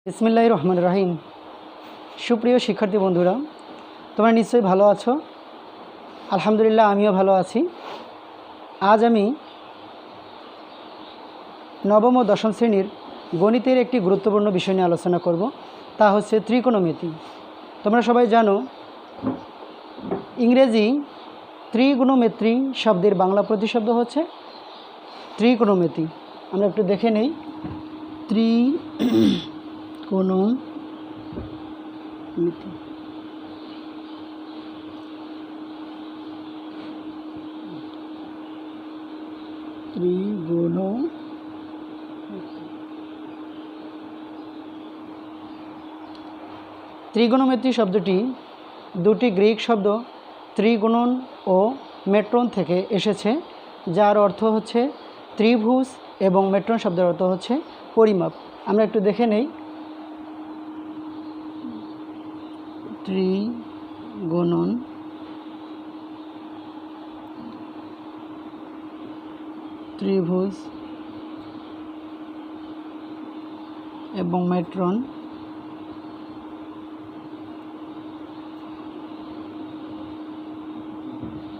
বিসমিল্লাহির রহমানির রহিম। সুপ্রিয় শিক্ষার্থী বন্ধুরা, তোমরা নিশ্চয়ই ভালো আছো। আলহামদুলিল্লাহ, আমিও ভালো আছি। আজ আমি নবম ও দশম শ্রেণীর গণিতের একটি গুরুত্বপূর্ণ বিষয় নিয়ে আলোচনা করব, তা হচ্ছে ত্রিকোণমিতি। তোমরা সবাই জানো, ইংরেজি ত্রিগুণমিতি শব্দের বাংলা প্রতিশব্দ হচ্ছে ত্রিকোণমিতি। আমরা একটু দেখে নেই। ত্রিকোণমিতি ত্রিগুণমিতি শব্দটি দুটি গ্রিক শব্দ ত্রিগুণন ও মেট্রন থেকে এসেছে, যার অর্থ হচ্ছে ত্রিভুজ এবং মেট্রন শব্দের অর্থ হচ্ছে পরিমাপ। আমরা একটু দেখে নেই। ত্রিগুণন, ত্রিভুজ এবং মেট্রন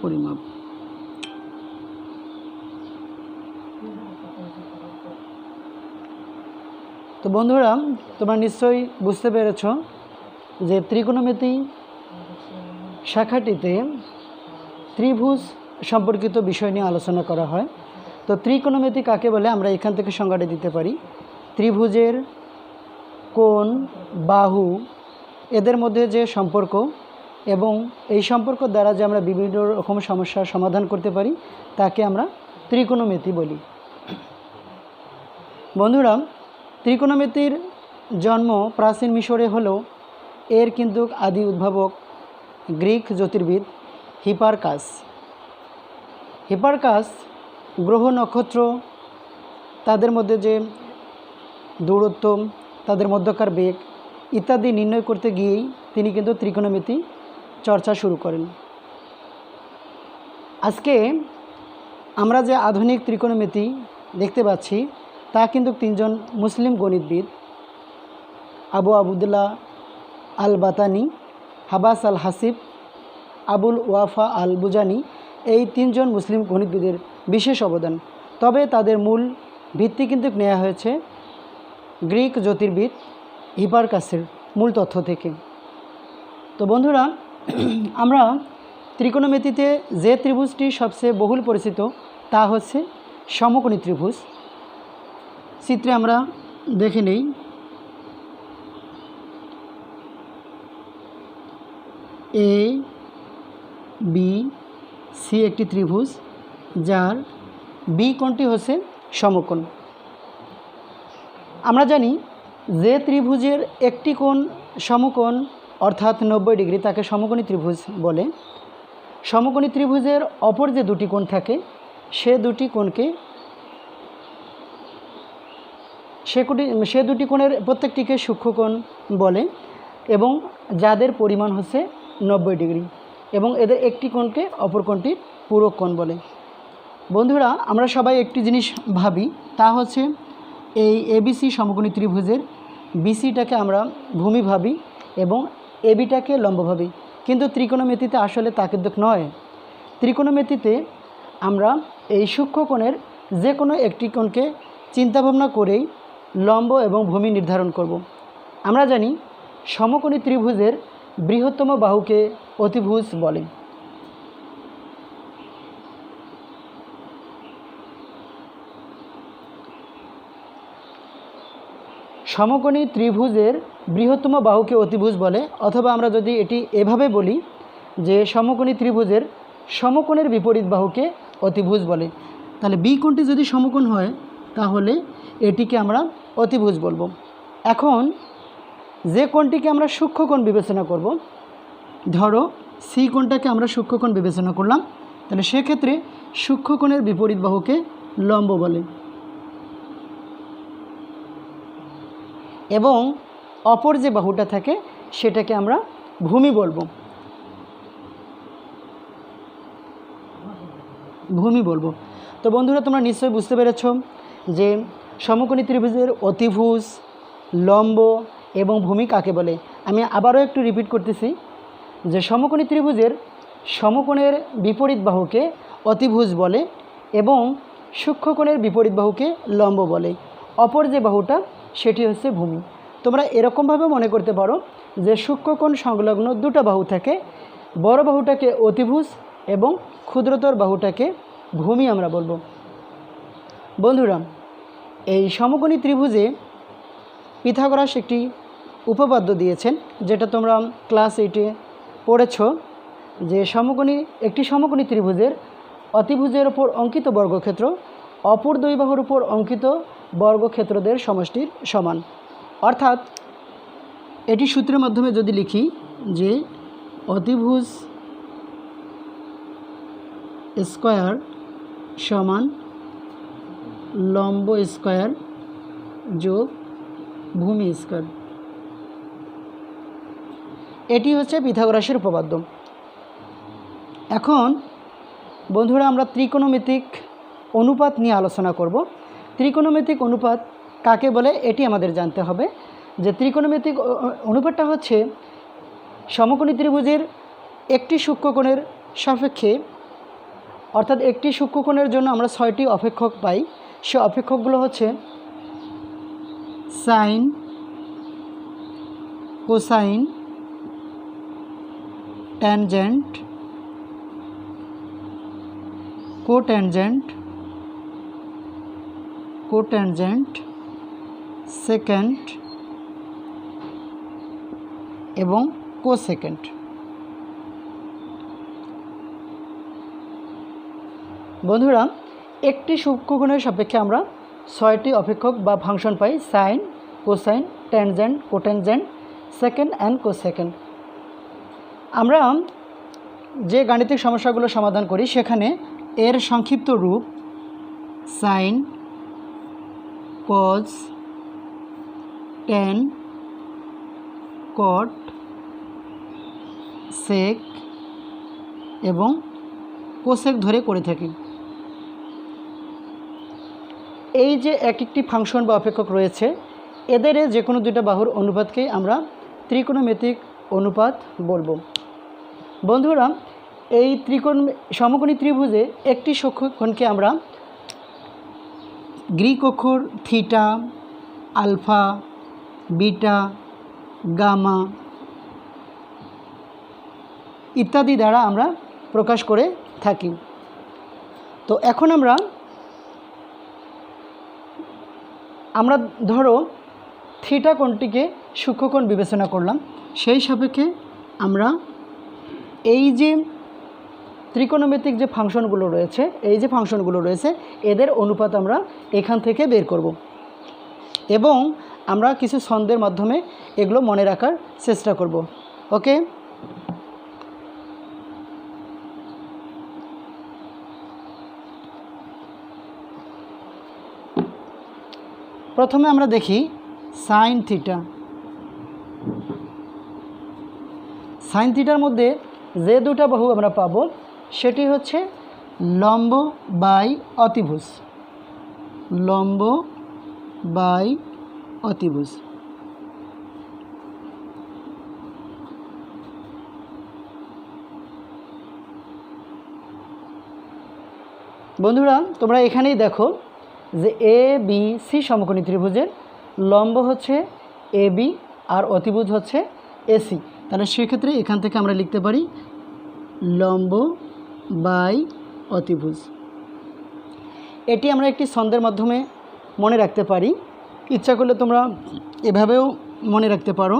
পরিমাপ। তো বন্ধুরা, তোমরা নিশ্চয়ই বুঝতে পেরেছ যে ত্রিকোণমিতি শাখাটিতে ত্রিভুজ সম্পর্কিত বিষয় নিয়ে আলোচনা করা হয়। তো ত্রিকোণমিতি কাকে বলে আমরা এখান থেকে সংজ্ঞাটা দিতে পারি। ত্রিভুজের কোণ, বাহু, এদের মধ্যে যে সম্পর্ক এবং এই সম্পর্ক দ্বারা যে আমরা বিভিন্ন রকম সমস্যার সমাধান করতে পারি, তাকে আমরা ত্রিকোণমিতি বলি। বন্ধুরা, ত্রিকোণমিতির জন্ম প্রাচীন মিশরে হলেও এর কিন্তু আদি উদ্ভাবক গ্রিক জ্যোতির্বিদ হিপারকাস গ্রহ নক্ষত্র, তাদের মধ্যে যে দূরত্ব, তাদের মধ্যকার বেগ ইত্যাদি নির্ণয় করতে গিয়েই তিনি কিন্তু ত্রিকোণমিতি চর্চা শুরু করেন। আজকে আমরা যে আধুনিক ত্রিকোণমিতি দেখতে পাচ্ছি, তা কিন্তু তিনজন মুসলিম গণিতবিদ আবু আবদুল্লাহ আল বাতানি, হাবাস আল হাসিব, আবুল ওয়াফা আল বুজানি, এই তিনজন মুসলিম গণিতবিদের বিশেষ অবদান। তবে তাদের মূল ভিত্তি কিন্তু নেওয়া হয়েছে গ্রিক জ্যোতির্বিদ হিপারকাসের মূল তথ্য থেকে। তো বন্ধুরা, আমরা ত্রিকোণমিতিতে যে ত্রিভুজটি সবচেয়ে বহুল পরিচিত তা হচ্ছে সমকোণী ত্রিভুজ। চিত্রে আমরা দেখে নেই। এ বি সি একটি ত্রিভুজ, যার বি কোণটি হচ্ছে সমকোণ। আমরা জানি যে ত্রিভুজের একটি কোণ সমকোণ অর্থাৎ 90 ডিগ্রি, তাকে সমকোণী ত্রিভুজ বলে। সমকোণী ত্রিভুজের অপর যে দুটি কোণ থাকে, সে দুটি কোণের প্রত্যেকটিকে সূক্ষ্মকোণ বলে এবং যাদের পরিমাণ হচ্ছে 90 ডিগ্রি, এবং এদের একটি কোণকে অপর কোণটির পূরক কোণ বলে। বন্ধুরা, আমরা সবাই একটি জিনিস ভাবি, তা হচ্ছে এই এবিসি সমকোণী ত্রিভুজের বিসিটাকে আমরা ভূমি ভাবি এবং এবিটাকে লম্ব ভাবি, কিন্তু ত্রিকোণমিতিতে আসলে তা কিন্তু নয়। ত্রিকোণমিতিতে আমরা এই সূক্ষ্মকোণের যে কোনো একটি কোণকে চিন্তাভাবনা করেই লম্ব এবং ভূমি নির্ধারণ করব। আমরা জানি সমকোণী ত্রিভুজের বৃহত্তম বাহুকে অতিভুজ বলে। সমকোণী ত্রিভুজের বৃহত্তম বাহুকে অতিভুজ বলে, অথবা আমরা যদি এটি এভাবে বলি যে সমকোণী ত্রিভুজের সমকোণের বিপরীত বাহুকে অতিভুজ বলে। তাহলে বি কোণটি যদি সমকোণ হয়, তাহলে এটিকে আমরা অতিভুজ বলবো। এখন যে কোণটিকে আমরা সূক্ষ্মকোণ বিবেচনা করব, ধরো সি কোণটাকে আমরা সূক্ষ্মকোণ বিবেচনা করলাম, তাহলে সেক্ষেত্রে সূক্ষ্মকোণের বিপরীত বাহুকে লম্ব বলে এবং অপর যে বাহুটা থাকে সেটাকে আমরা ভূমি বলবো। তো বন্ধুরা, তোমরা নিশ্চয়ই বুঝতে পেরেছ যে সমকোণী ত্রিভুজের অতিভুজ লম্ব এবং ভূমি কাকে বলে। আমি আবারও একটু রিপিট করতেছি যে সমকোণী ত্রিভুজের সমকোণের বিপরীত বাহুকে অতিভুজ বলে এবং সূক্ষ্মকোণের বিপরীত বাহুকে লম্ব বলে। অপর যে বাহুটা সেটি হচ্ছে ভূমি। তোমরা এরকমভাবে মনে করতে পারো যে সূক্ষ্মকোণ সংলগ্ন দুটো বাহু থাকে, বড় বাহুটাকে অতিভুজ এবং ক্ষুদ্রতর বাহুটাকে ভূমি আমরা বলবো। বন্ধুরা, এই সমকোণী ত্রিভুজে পিথাগোরাস একটি উপপাদ্য দিয়েছেন, যেটা তোমরা ক্লাস 8-এ পড়েছ, যে একটি সমকোণী ত্রিভুজের অতিভুজের উপর অঙ্কিত বর্গক্ষেত্র অপর দুই বাহুর উপর অঙ্কিত বর্গক্ষেত্রদের সমষ্টির সমান। অর্থাৎ এটি সূত্রের মাধ্যমে যদি লিখি যে অতিভুজ স্কয়ার সমান লম্ব স্কয়ার যোগ ভূমি স্কয়ার, এটি হচ্ছে পিথাগোরাসের উপপাদ্য। এখন বন্ধুরা, আমরা ত্রিকোণমিতিক অনুপাত নিয়ে আলোচনা করব। ত্রিকোণমিতিক অনুপাত কাকে বলে এটি আমাদের জানতে হবে। যে ত্রিকোণমিতিক অনুপাতটা হচ্ছে সমকোণী ত্রিভুজের একটি সূক্ষ্মকোণের সাপেক্ষে, অর্থাৎ একটি সূক্ষ্মকোণের জন্য আমরা 6টি অপেক্ষক পাই। সে অপেক্ষকগুলো হচ্ছে sign, cosine, tangent, cotangent, second এবং কোসেকেন্ড। বন্ধুরা, একটি সূক্ষ্মকোণের সাপেক্ষে আমরা 6টি অপেক্ষক বা ফাংশন পাই: sine, cosine, tangent, cotangent, secant and cosecant. আমরা যে গাণিতিক সমস্যাগুলো সমাধান করি সেখানে এর সংক্ষিপ্ত রূপ সাইন, কজ, ট্যান, কট, সেক এবং কোসেক ধরে করে থাকি। এই যে এক একটি ফাংশন বা অপেক্ষক রয়েছে, এদের যে কোনো দুটো বাহুর অনুপাতকেই আমরা ত্রিকোণমিতিক অনুপাত বলবো। বন্ধুরা, এই সমকোণী ত্রিভুজে একটি সূক্ষ্মকোণকে আমরা গ্রিক অক্ষর থিটা, আলফা, বিটা, গামা ইত্যাদি দ্বারা আমরা প্রকাশ করে থাকি। তো এখন আমরা ধরো থিটা কোণটিকে সূক্ষ্মকোণ বিবেচনা করলাম। সেই সাপেক্ষে আমরা এই যে ত্রিকোণমিতিক যে ফাংশনগুলো রয়েছে এদের অনুপাত আমরা এখান থেকে বের করব এবং আমরা কিছু ছন্দের মাধ্যমে এগুলো মনে রাখার চেষ্টা করব। ওকে, প্রথমে আমরা দেখি সাইন থিটা। সাইন থিটার মধ্যে যে দুটো বাহু আমরা পাব সেটি হচ্ছে লম্ব বাই অতিভুজ। লম্ব বাই অতিভুজ। বন্ধুরা, তোমরা এখানেই দেখো যে এ বি সি সমকোণী ত্রিভুজের লম্ব হচ্ছে এ বি আর অতিভুজ হচ্ছে এসি। তাহলে সেক্ষেত্রে এখান থেকে আমরা লিখতে পারি লম্ব বাই অতিভুজ। এটি আমরা একটি ছন্দের মাধ্যমে মনে রাখতে পারি। ইচ্ছা করলে তোমরা এভাবেও মনে রাখতে পারো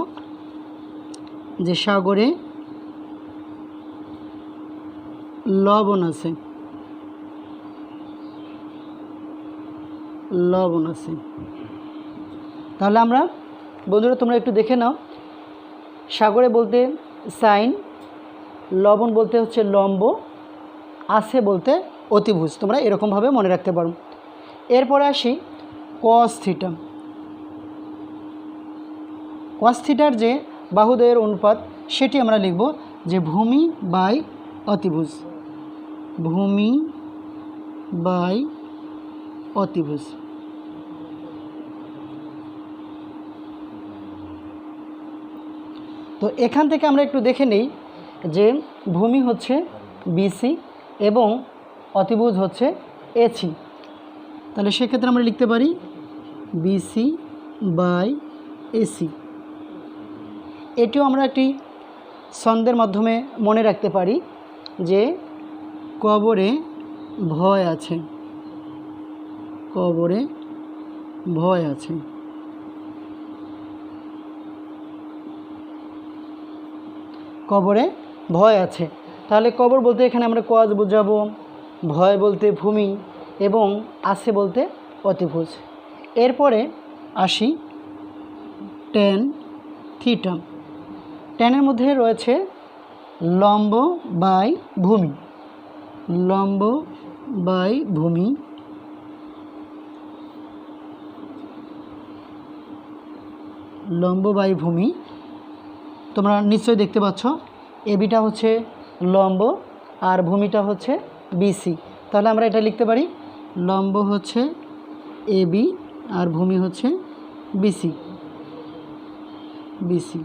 যে সাগরে লবণ আছে, লবণ আছে। তাহলে আমরা বন্ধুরা তোমরা একটু দেখে নাও, সাগরে বলতে সাইন, লবণ বলতে হচ্ছে লম্ব, আছে বলতে অতিভুজ। তোমরা এরকমভাবে মনে রাখতে পারো। এরপরে আসি কস থিটা। কস থিটার যে বাহুদ্বয়ের অনুপাত সেটি আমরা লিখব যে ভূমি বাই অতিভুজ। ভূমি বাই অতিভুজ। তো এখান থেকে আমরা একটু দেখে নেই যে ভূমি হচ্ছে বিসি এবং অতিভুজ হচ্ছে এসি। তাহলে সেক্ষেত্রে আমরা লিখতে পারি বিসি বাই এসি। এটিও আমরা একটি ছন্দের মাধ্যমে মনে রাখতে পারি যে কবরে ভয় আছে, কবরে ভয় আছে। কবরে ভয় আছে, তাহলে কবর বলতে এখানে আমরা কজ বোঝাবো, ভয় বলতে ভূমি এবং আছে বলতে অতিভুজ। এরপরে আসি ট্যান থিটা। ট্যানের মধ্যে রয়েছে লম্ব বাই ভূমি, লম্ব বাই ভূমি, লম্ব বাই ভূমি। তোমরা নিশ্চয়ই দেখতে পাচ্ছ এবিটা হচ্ছে লম্ব আর ভূমিটা হচ্ছে বিসি। তাহলে আমরা এটা লিখতে পারি লম্ব হচ্ছে এবি আর ভূমি হচ্ছে বিসি, বিসি।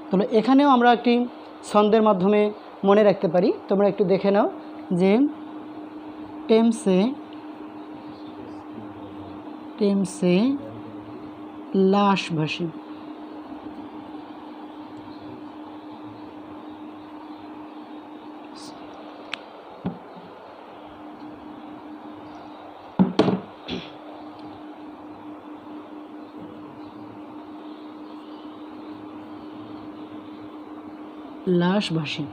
তাহলে এখানেও আমরা একটি ছন্দের মাধ্যমে মনে রাখতে পারি। তোমরা একটু দেখে নাও যে টেমসে লাশ ভাসে। লাশ ভাসে।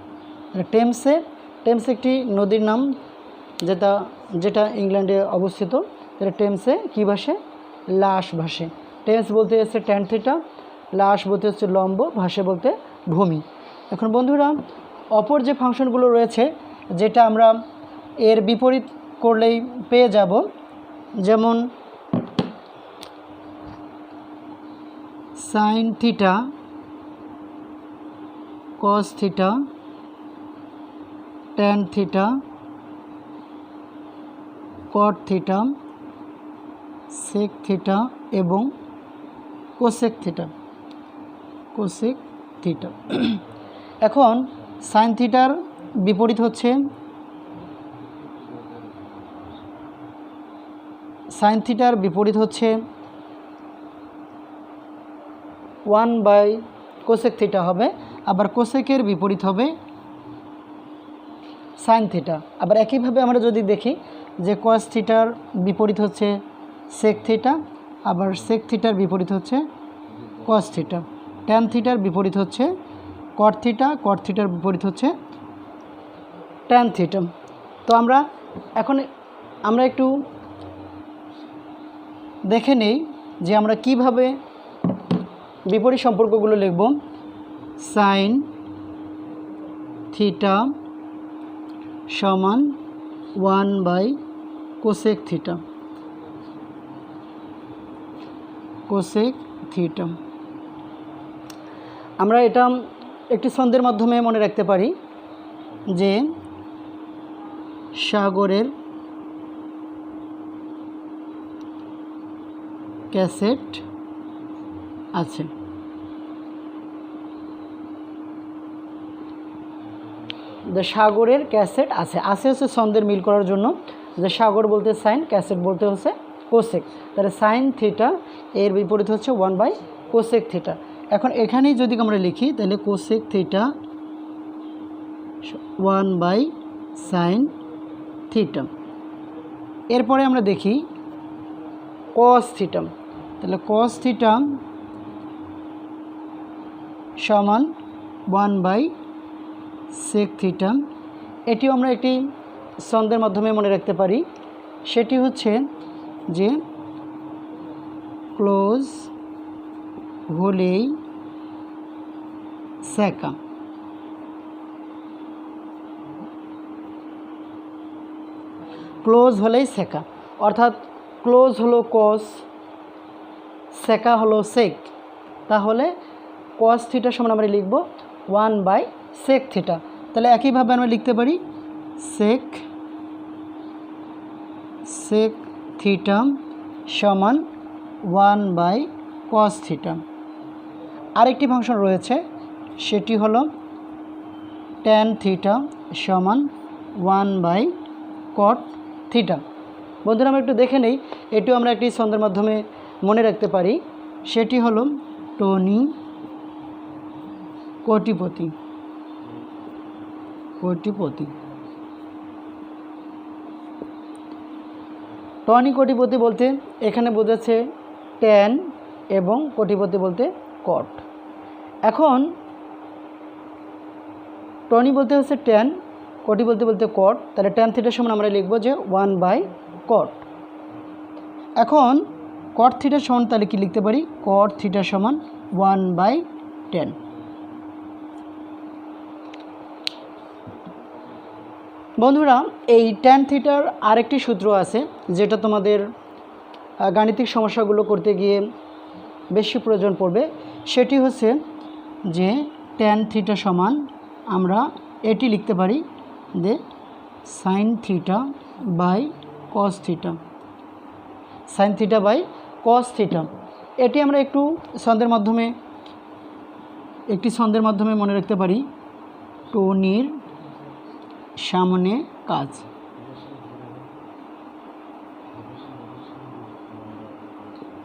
টেমসে একটি নদীর নাম যেটা ইংল্যান্ডে অবস্থিত। তাহলে টেমসে কী ভাসে? লাশ ভাসে। টেমস বলতে হচ্ছে ট্যান থিটা, লাশ বলতে হচ্ছে লম্ব, ভাসে বলতে ভূমি। এখন বন্ধুরা অপর যে ফাংশনগুলো রয়েছে যেটা আমরা এর বিপরীত করলেই পেয়ে যাব, যেমন sine theta, cos theta, tan theta, cot theta, sec theta এবং কোসেক থিটা, কোসেক থিটা। এখন সাইন থিটার বিপরীত হচ্ছে ওয়ান বাই কোসেক থিটা হবে, আবার কোসেকের বিপরীত হবে সাইন থিটা। আবার একইভাবে আমরা যদি দেখি যে কস থিটার বিপরীত হচ্ছে সেক থিটা, আবার সেক থিটার বিপরীত হচ্ছে কস থিটা। ট্যান থিটার বিপরীত হচ্ছে কট থিটা, কট থিটার বিপরীত হচ্ছে ট্যান থিটা। তো এখন আমরা একটু দেখে নেই যে আমরা কিভাবে বিপরীত সম্পর্কগুলো লিখব। সাইন থিটা সমান 1 by cosec theta, cosec theta. আমরা এটা একটি ছন্দের মাধ্যমে মনে রাখতে পারি যে সাগরের ক্যাসেট আছে। যে সাগরের ক্যাসেট আছে, হচ্ছে ছন্দের মিল করার জন্য, যে সাগর বলতে সাইন, ক্যাসেট বলতে হচ্ছে কোসেক। তাহলে সাইন থিটা এর বিপরীত হচ্ছে 1 বাই কোসেক থিটা। এখন এখানেই যদি আমরা লিখি তাহলে cosec theta 1 by sine theta. এরপরে আমরা দেখি কস থিটা। তাহলে কস থিটা সমান 1 বাই সেক থিটা। এটিও আমরা একটি ছন্দের মাধ্যমে মনে রাখতে পারি, সেটি হচ্ছে যে ক্লোজ হলেই সেকা। ক্লোজ হলেই সেকা, অর্থাৎ ক্লোজ হলো কস, সেকা হলো সেক। তাহলে কস থিটা সমান আমরা লিখব 1 বাই সেক থিটা। তাহলে একইভাবে আমরা লিখতে পারি সেক থিটা সমান 1 বাই কস থিটা। আরেকটি ফাংশন রয়েছে, সেটি হলো tan থিটা সমান 1/cot থিটা। বন্ধুরা আমরা একটু দেখে নেই, এটিও আমরা একটি ছন্দের মাধ্যমে মনে রাখতে পারি। সেটি হলো টনি কোটিপতি। টনি কোটিপতি বলতে এখানে বোঝাচ্ছে ট্যান এবং কোটিপতি বলতে কট। এখন টনি বলতে হচ্ছে ট্যান, কোটি বলতে কট, তাহলে ট্যান থিটার সমান আমরা লিখব যে 1/cot। এখন কট থিটার সমান তাহলে কি লিখতে পারি, কট থিটার সমান 1/tan। বন্ধুরা এই ট্যান থিটার আরেকটি সূত্র আছে, যেটা তোমাদের গাণিতিক সমস্যাগুলো করতে গিয়ে বেশি প্রয়োজন পড়বে। সেটি হচ্ছে যে ট্যান থিটা সমান আমরা এটি লিখতে পারি যে sine theta by cos theta. Sine theta by cos theta, এটি আমরা একটি ছন্দের মাধ্যমে মনে রাখতে পারি। টনির সামনে কাজ।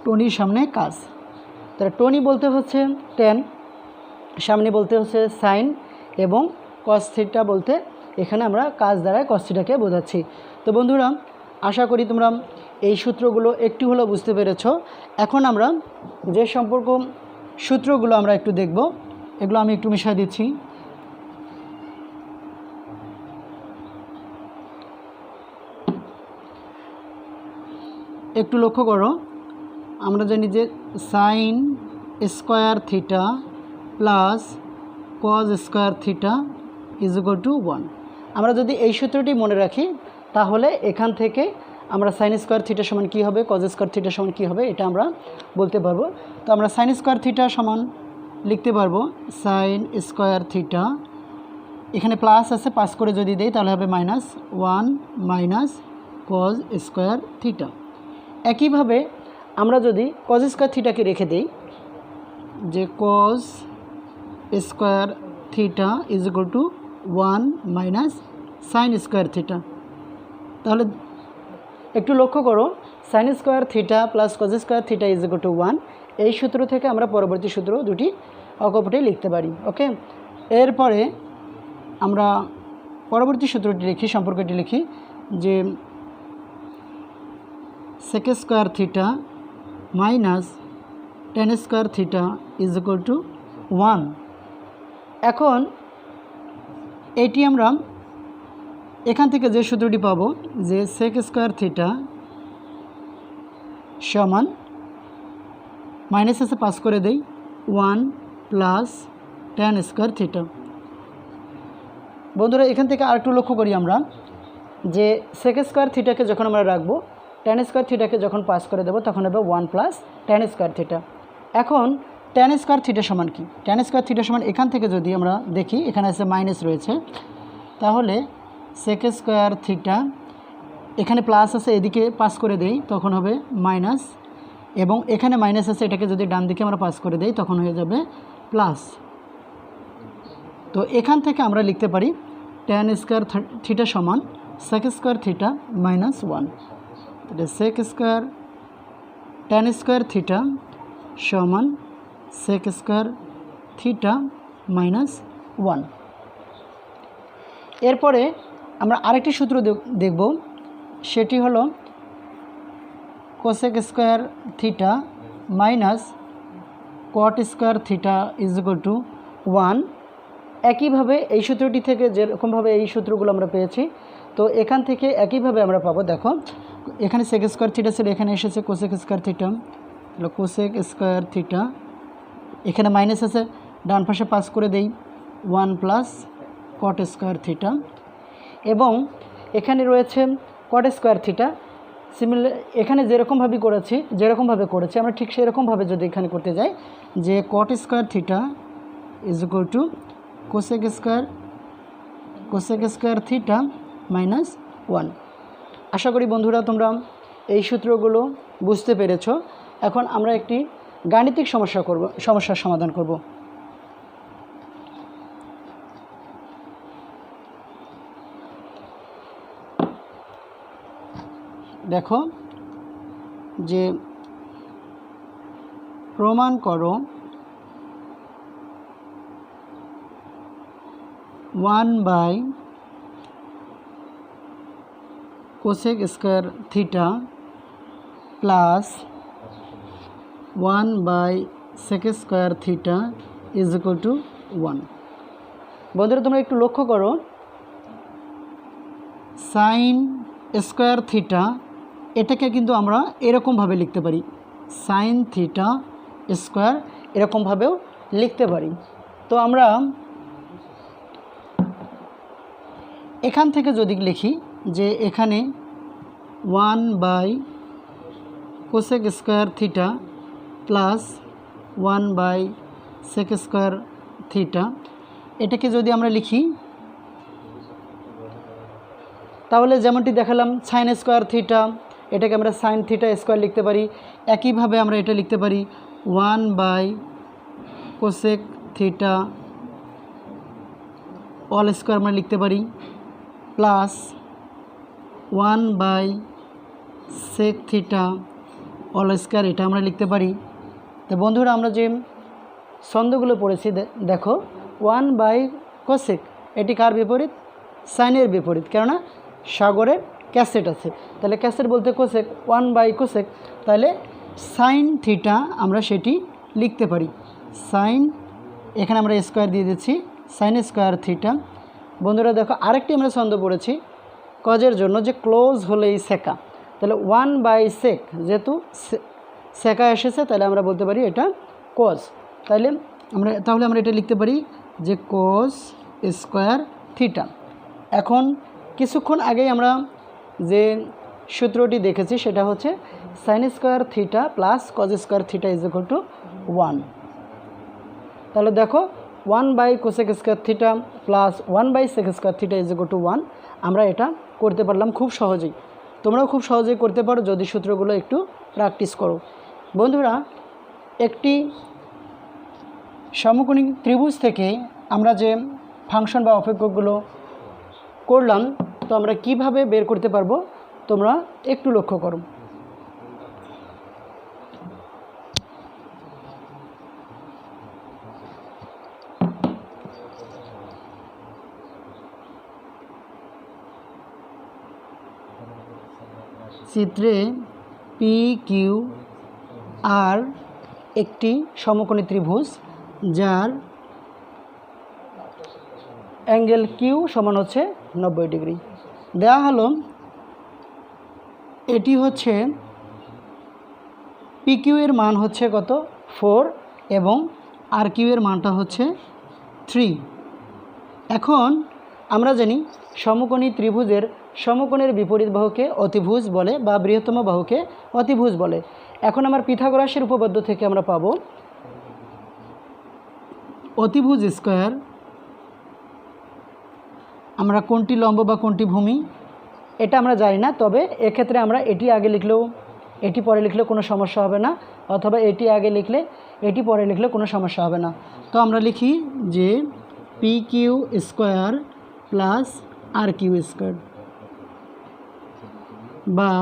টনির সামনে কাজ, তাহলে টনি বলতে হচ্ছে ট্যান, সামনে বলতে হচ্ছে সাইন, এবং কস থিটা বলতে এখানে আমরা কাজ দ্বারা কস থিটাকে বোঝাচ্ছি। তো বন্ধুরা আশা করি তোমরা এই সূত্রগুলো একটু হলেও বুঝতে পেরেছ। এখন আমরা যে সম্পর্ক সূত্রগুলো আমরা একটু দেখব, এগুলো আমি একটু মিশিয়ে দিচ্ছি। একটু লক্ষ্য করো, আমরা জানি যে sine square theta plus cos square theta is equal to 1। আমরা যদি এই সূত্রটি মনে রাখি, তাহলে এখান থেকে আমরা সাইন স্কোয়ার থিটা সমান কী হবে, কজ স্কোয়ার থিটা সমান কী হবে, এটা আমরা বলতে পারবো। তো আমরা সাইন স্কোয়ার থিটা সমান লিখতে পারবো সাইন স্কোয়ার থিটা, এখানে প্লাস আছে, পাস করে যদি দেই তাহলে হবে -1 মাইনাস কজ স্কোয়ার থিটা। একইভাবে আমরা যদি কজ স্কোয়ার থিটাকে রেখে দেই, যে cos square theta is equal to 1 minus sine square theta, তাহলে একটু লক্ষ্য করো, sine square theta plus cos square theta is equal to 1, এই সূত্র থেকে আমরা পরবর্তী সূত্র দুটি অকপটে লিখতে পারি। ওকে, এরপরে আমরা পরবর্তী সূত্রটি লিখি, সম্পর্কটি লিখি যে sec square theta minus tan square theta is equal to 1। এখন এটি আমরা এখান থেকে যে সূত্রটি পাবো, যে সেক স্কোয়ার থিটা সমান মাইনাস এসে পাস করে দেই 1 প্লাস টেন স্কোয়ার থিটা। বন্ধুরা এখান থেকে আরেকটু লক্ষ্য করি আমরা, যে সেক স্কোয়ার থিটাকে যখন আমরা রাখবো, টেন স্কোয়ার থিটাকে যখন পাস করে দেবো, তখন হবে 1 প্লাস টেন স্কোয়ার থিটা। এখন টেন স্কোয়ার থিটা সমান কি, টেন স্কোয়ার থিটা সমান এখান থেকে যদি আমরা দেখি, এখানে আছে মাইনাস রয়েছে, তাহলে সেক স্কোয়ার থিটা, এখানে প্লাস আছে, এদিকে পাস করে দেই তখন হবে মাইনাস, এবং এখানে মাইনাস আছে, এটাকে যদি ডান দিকে আমরা পাস করে দেই তখন হয়ে যাবে প্লাস। তো এখান থেকে আমরা লিখতে পারি টেন স্কোয়ার থিটা সমান সেক স্কোয়ার থিটা মাইনাস 1। তাহলে sec square tan square theta সমান সেক স্কোয়ার থিটা মাইনাস 1। এরপরে আমরা আরেকটি সূত্র দেখব, সেটি হলো cosec square theta minus cot square theta is equal to 1। একইভাবে এই সূত্রটি থেকে যেরকমভাবে এই সূত্রগুলো আমরা পেয়েছি, তো এখান থেকে একইভাবে আমরা পাবো। দেখো এখানে সেক স্কোয়ার থিটা ছিল, এখানে এসেছে কোসেক স্কোয়ার থিটা, তাহলে কোসেক স্কোয়ার থিটা, এখানে মাইনাস আছে, ডান পাশে পাস করে দেই 1 প্লাস কট স্কোয়ার থিটা, এবং এখানে রয়েছে কট স্কোয়ার থিটা। সিমিলার এখানে যেরকমভাবে করেছি আমরা ঠিক সেরকমভাবে যদি এখানে করতে যাই, যে cot square theta is equal two cosec square theta minus 1। আশা করি বন্ধুরা তোমরা এই সূত্রগুলো বুঝতে পেরেছো। এখন আমরা একটি গাণিতিক সমস্যার সমাধান করব। দেখো যে প্রমাণ করো 1/cosec square theta plus 1/sec square theta is equal to 1। বন্ধুরা তোমরা একটু লক্ষ্য করো, সাইন স্কয়ার থিটা এটাকে কিন্তু আমরা এরকমভাবে লিখতে পারি, সাইন থিটা স্কয়ার এরকমভাবেও লিখতে পারি। তো আমরা এখান থেকে যদি লিখি যে এখানে 1/cosec square theta plus 1/sec square theta, এটাকে যদি আমরা লিখি তাহলে যেমনটি দেখালাম সাইন স্কয়ার থিটা, এটাকে আমরা সাইন থিটা স্কয়ার লিখতে পারি। একইভাবে আমরা এটা লিখতে পারি 1/cosec থিটা অল স্কয়ার আমরা লিখতে পারি plus 1/sec theta all square এটা আমরা লিখতে পারি। তো বন্ধুরা আমরা যে ছন্দগুলো পড়েছি দেখো 1/cosec এটি কার বিপরীত? সাইনের বিপরীত, কেননা সাগরের ক্যাসেট আছে, তাহলে ক্যাসেট বলতে কোসেক, 1/cosec, তাহলে সাইন থিটা আমরা সেটি লিখতে পারি। সাইন এখানে আমরা স্কয়ার দিয়ে দিচ্ছি, সাইন স্কয়ার থিটা। বন্ধুরা দেখো আরেকটি আমরা ছন্দ পড়েছি কজের জন্য, যে ক্লোজ হলেই সেকা, তাহলে 1/sec যেহেতু সেকা এসেছে তাহলে আমরা বলতে পারি এটা কজ, তাহলে আমরা এটা লিখতে পারি যে কোস স্কয়ার থিটা। এখন কিছুক্ষণ আগেই আমরা যে সূত্রটি দেখেছি সেটা হচ্ছে sine square theta plus cos square theta is equal to 1। তাহলে দেখো 1/cosec square theta plus 1/sec square theta is equal to 1, আমরা এটা করতে পারলাম খুব সহজেই। তোমরাও খুব সহজেই করতে পারো যদি সূত্রগুলো একটু প্র্যাকটিস করো। বন্ধুরা একটি সমকোণী ত্রিভুজ থেকে আমরা যে ফাংশন বা অপেক্ষকগুলো করলাম, তো আমরা কিভাবে বের করতে পারবো তোমরা একটু লক্ষ্য করো। চিত্রে পি কিউ আর একটি সমকোণী ত্রিভুজ যার অ্যাঙ্গেল কিউ সমান হচ্ছে 90 ডিগ্রি দেওয়া হলো। এটি হচ্ছে পি কিউ এর মান হচ্ছে কত 4 এবং আর কিউ এর মানটা হচ্ছে 3। এখন আমরা জানি সমকোণী ত্রিভুজের সমকোণের বিপরীত বাহুকে অতিভুজ বলে বা বৃহত্তম বাহুকে অতিভুজ বলে। এখন আমার পিথাগোরাসের উপপাদ্য থেকে আমরা পাবো অতিভুজ স্কয়ার, আমরা কোনটি লম্ব বা কোনটি ভূমি এটা আমরা জানি না, তবে এক্ষেত্রে আমরা এটি আগে লিখলেও এটি পরে লিখলেও কোনো সমস্যা হবে না, অথবা এটি আগে লিখলে এটি পরে লিখলেও কোনো সমস্যা হবে না। তো আমরা লিখি যে পি কিউ স্কোয়ার প্লাস আর কিউ স্কোয়ার বা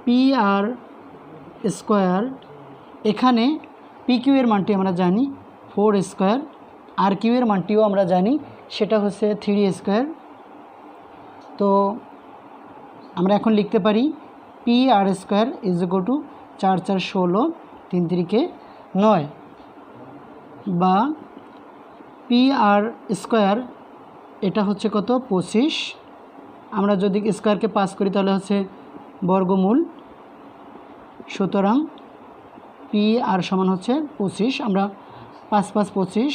পি আর স্কোয়ার। এখানে পি কিউ এর মানটি আমরা জানি 4 স্কোয়ার, আর কিউ এর মানটিও আমরা জানি সেটা হচ্ছে 3 স্কোয়ার। তো আমরা এখন লিখতে পারি P R square is equal to 4 4 16 3 3 9 বা পি আর স্কোয়ার এটা হচ্ছে কত 25। আমরা যদি স্কোয়ারকে পাস করি তাহলে হচ্ছে বর্গমূল, সুতরাং পি আর সমান হচ্ছে 25। আমরা 5 5 25,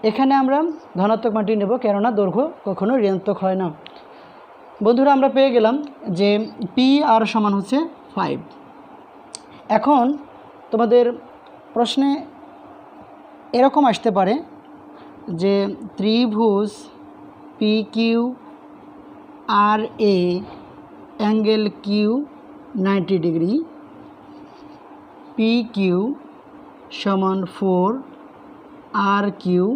এখানে আমরা ধনাত্মক মানটি নেব কেননা দৈর্ঘ্য কখনো ঋণাত্মক হয় না। বন্ধুরা আমরা পেয়ে গেলাম যে পি আর সমান হচ্ছে 5। এখন তোমাদের প্রশ্নে এরকম আসতে পারে যে ত্রিভুজ পি কিউ আর এ angle Q 90 degree, P Q সমান 4, আর কিউ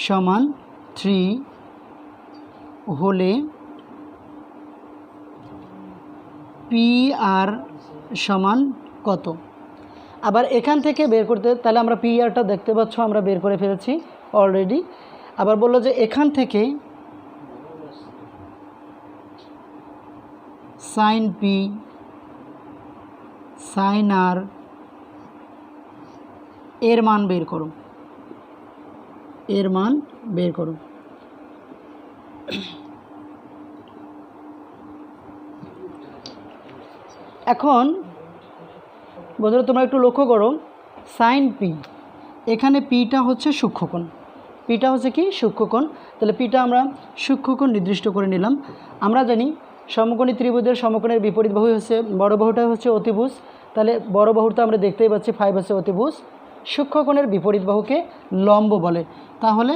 সমান 3 হলে পি আর সমান কত। আবার এখান থেকে বের করতে, তাহলে আমরা পি আরটা দেখতে পাচ্ছ আমরা বের করে ফেলেছি অলরেডি। আবার বললো যে এখান থেকে সাইন পি সাইন আর এর মান বের করো, এর মান বের করো। এখন বন্ধুরা তোমরা একটু লক্ষ্য করো, সাইন পি, এখানে পিটা হচ্ছে সূক্ষ্মকোণ, পিটা হচ্ছে কি সূক্ষ্মকোণ। তাহলে পিটা আমরা সূক্ষ্মকোণ নির্দিষ্ট করে নিলাম। আমরা জানি সমকোণী ত্রিভুজের সমকোণের বিপরীত বাহু হচ্ছে বড় বাহুটা হচ্ছে অতিভুজ। তাহলে বড় বাহুটা আমরা দেখতেই পাচ্ছি 5 হচ্ছে অতিভুজ, সূক্ষ্মকোণের বিপরীত বাহুকে লম্ব বলে। তাহলে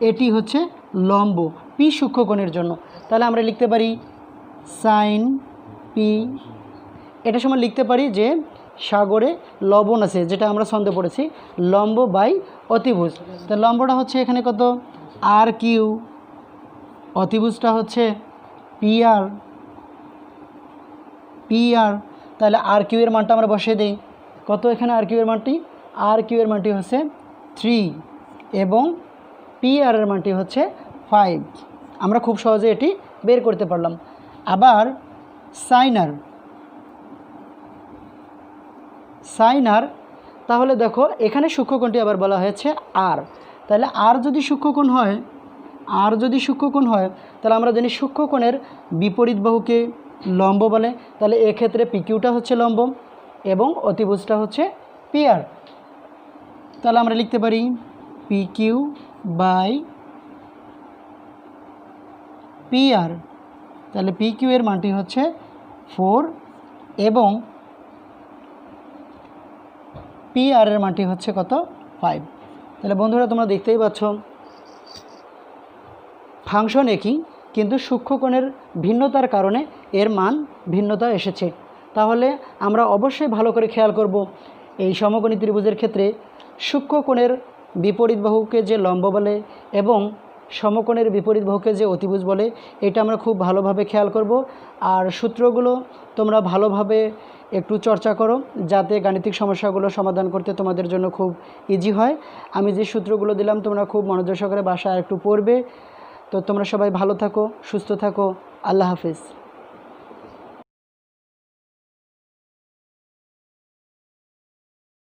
এটি হচ্ছে লম্ব পি সূক্ষ্মকোণের জন্য। তাহলে আমরা লিখতে পারি সাইন পি, এটা সময় লিখতে পারি যে সাগরে লবণ আছে, যেটা আমরা ছন্দে পড়েছি, লম্ব বাই অতিভুজ। তো লম্বটা হচ্ছে এখানে কত, আর কিউ, অতিভুজটা হচ্ছে পি আর, পি আর। তাহলে আর কিউ এর মানটা আমরা বসিয়ে দিই, কত এখানে আর কিউ এর মানটি, আর কিউ এর মানটি হচ্ছে 3 এবং পি আর এর মানটি হচ্ছে 5। আমরা খুব সহজে এটি বের করতে পারলাম। আবার সাইন আর, সাইন আর, তাহলে দেখো এখানে সূক্ষ্মকোণটি আবার বলা হয়েছে আর। তাহলে আর যদি সূক্ষ্মকোণ হয়, আর যদি সূক্ষ্মকোণ হয়, তাহলে আমরা জানি সূক্ষ্মকোণের বিপরীত বাহুকে লম্ব বলে। তাহলে এক্ষেত্রে পিকিউটা হচ্ছে লম্ব এবং অতিভুজটা হচ্ছে পি আর। তাহলে আমরা লিখতে পারি P Q by P R. তাহলে পি কিউ এর মানটি হচ্ছে 4 এবং পি আর এর মানটি হচ্ছে কত, 5। তাহলে বন্ধুরা তোমরা দেখতেই পাচ্ছ ফাংশন একই, কিন্তু সূক্ষ্মকোণের ভিন্নতার কারণে এর মান ভিন্নতা এসেছে। তাহলে আমরা অবশ্যই ভালো করে খেয়াল করব এই সমকোণী ত্রিভুজের ক্ষেত্রে সূক্ষ্মকোণের বিপরীত বাহুকে যে লম্ব বলে এবং সমকোণের বিপরীত বাহুকে যে অতিভুজ বলে, এটা আমরা খুব ভালোভাবে খেয়াল করব। আর সূত্রগুলো তোমরা ভালোভাবে একটু চর্চা করো, যাতে গাণিতিক সমস্যাগুলো সমাধান করতে তোমাদের জন্য খুব ইজি হয়। আমি যে সূত্রগুলো দিলাম তোমরা খুব মনোযোগ সহকারে বাসায় একটু পড়বে। তো তোমরা সবাই ভালো থাকো, সুস্থ থাকো, আল্লাহ হাফেজ।